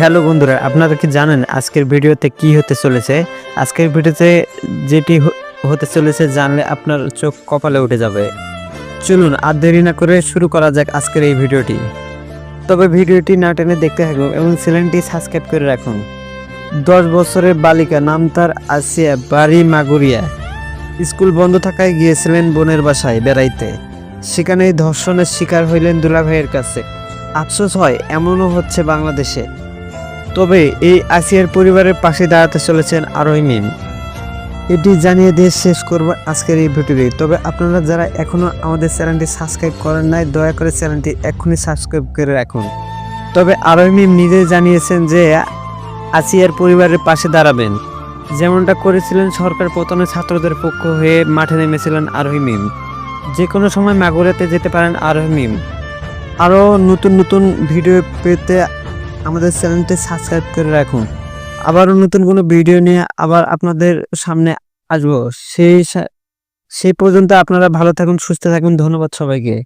Hello বন্ধুরা, আপনারা কি জানেন আজকের ভিডিওতে কি হতে চলেছে? আজকের ভিডিওতে যেটি হতে চলেছে জানলে আপনার চোখ কপালে উঠে যাবে। চলুন আর দেরি না করে শুরু করা যাক আজকের এই ভিডিওটি। তবে ভিডিওটি না টেনে দেখতে থাকুন এবং চ্যানেলটি সাবস্ক্রাইব করে রাখুন। 10 বছরের বালিকা, নাম তার আসিয়া, বাড়ি মাগুরিয়া। স্কুল বন্ধ থাকায় গিয়েছিলেন বোনের বাসায় বেড়াইতে। সেখানেই ধর্ষণের শিকার হইলেন দুলাভাইয়ের কাছে। আফসোস হয় এমনও হচ্ছে বাংলাদেশে। তবে এই আসিয়ার পরিবারের পাশে দাঁড়াতে চলেছেন আরোহী মিম। এটি জানিয়ে দিয়ে শেষ করব আজকের এই ভিডিওটি। তবে আপনারা যারা এখনো আমাদের চ্যানেলটি সাবস্ক্রাইব করেন নাই, দয়া করে চ্যানেলটি এখনই সাবস্ক্রাইব করে রাখুন। তবে আরোহী মিম নিজেই জানিয়েছেন যে আসিয়ার পরিবারের পাশে দাঁড়াবেন, যেমনটা করেছিলেন সরকার পতনে ছাত্রদের পক্ষ হয়ে মাঠে নেমেছিলেন আরোহী মিম। যে কোনো সময় মাগুরাতে যেতে পারেন আরোহী মিম। আরও নতুন নতুন ভিডিও পেতে আমাদের চ্যানেলটি সাবস্ক্রাইব করে রাখুন। আবারও নতুন কোনো ভিডিও নিয়ে আবার আপনাদের সামনে আসবো। সেই পর্যন্ত আপনারা ভালো থাকুন, সুস্থ থাকুন। ধন্যবাদ সবাইকে।